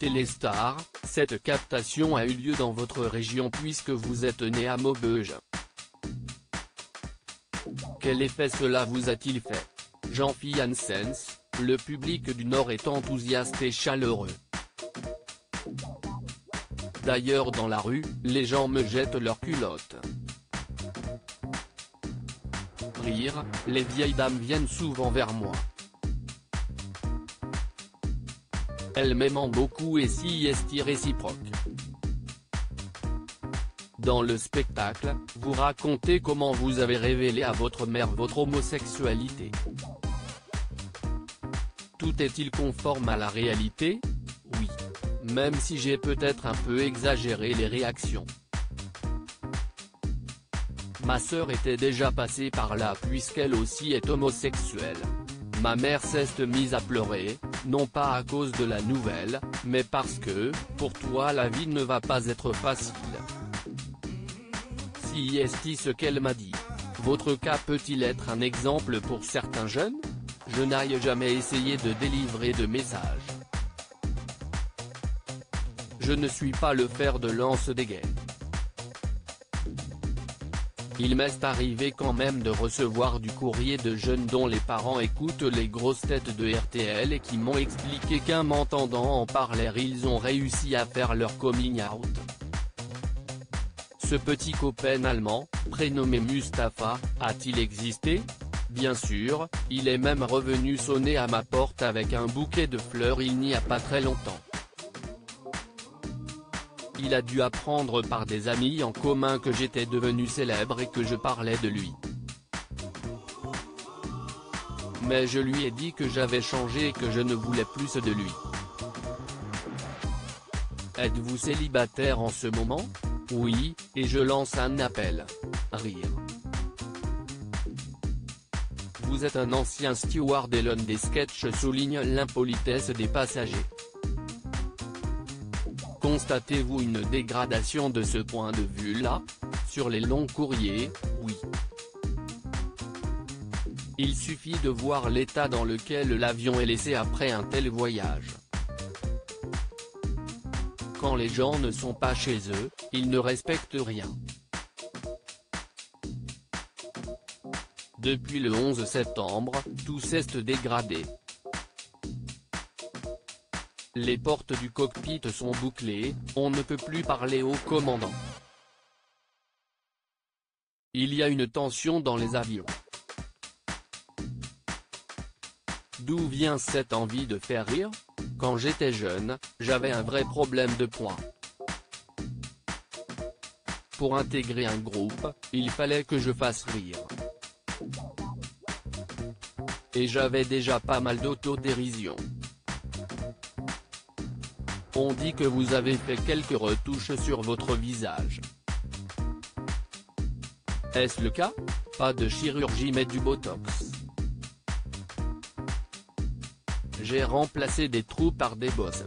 Téléstar, cette captation a eu lieu dans votre région puisque vous êtes né à Maubeuge. Quel effet cela vous a-t-il fait? Jean-Philippe Janssens, le public du Nord est enthousiaste et chaleureux. D'ailleurs dans la rue, les gens me jettent leurs culottes. Rire, les vieilles dames viennent souvent vers moi. Elles m'aiment beaucoup et si est réciproque. Dans le spectacle, vous racontez comment vous avez révélé à votre mère votre homosexualité. Tout est-il conforme à la réalité? Oui. Même si j'ai peut-être un peu exagéré les réactions. Ma sœur était déjà passée par là puisqu'elle aussi est homosexuelle. Ma mère s'est mise à pleurer, non pas à cause de la nouvelle, mais parce que, pour toi la vie ne va pas être facile. Si est ce qu'elle m'a dit. Votre cas peut-il être un exemple pour certains jeunes? Je n'ai jamais essayé de délivrer de messages. Je ne suis pas le fer de lance des gays. Il m'est arrivé quand même de recevoir du courrier de jeunes dont les parents écoutent les grosses têtes de RTL et qui m'ont expliqué qu'en m'entendant en parler ils ont réussi à faire leur coming out. Ce petit copain allemand, prénommé Mustapha, a-t-il existé? Bien sûr, il est même revenu sonner à ma porte avec un bouquet de fleurs il n'y a pas très longtemps. Il a dû apprendre par des amis en commun que j'étais devenu célèbre et que je parlais de lui. Mais je lui ai dit que j'avais changé et que je ne voulais plus de lui. Êtes-vous célibataire en ce moment? Oui, et je lance un appel. Rire. Vous êtes un ancien steward et l'un des sketchs souligne l'impolitesse des passagers. Constatez-vous une dégradation de ce point de vue-là? Sur les longs courriers, oui. Il suffit de voir l'état dans lequel l'avion est laissé après un tel voyage. Quand les gens ne sont pas chez eux, ils ne respectent rien. Depuis le 11 septembre, tout s'est dégradé. Les portes du cockpit sont bouclées, on ne peut plus parler au commandant. Il y a une tension dans les avions. D'où vient cette envie de faire rire? Quand j'étais jeune, j'avais un vrai problème de poids. Pour intégrer un groupe, il fallait que je fasse rire. Et j'avais déjà pas mal d'autodérision. On dit que vous avez fait quelques retouches sur votre visage. Est-ce le cas? Pas de chirurgie mais du botox. J'ai remplacé des trous par des bosses.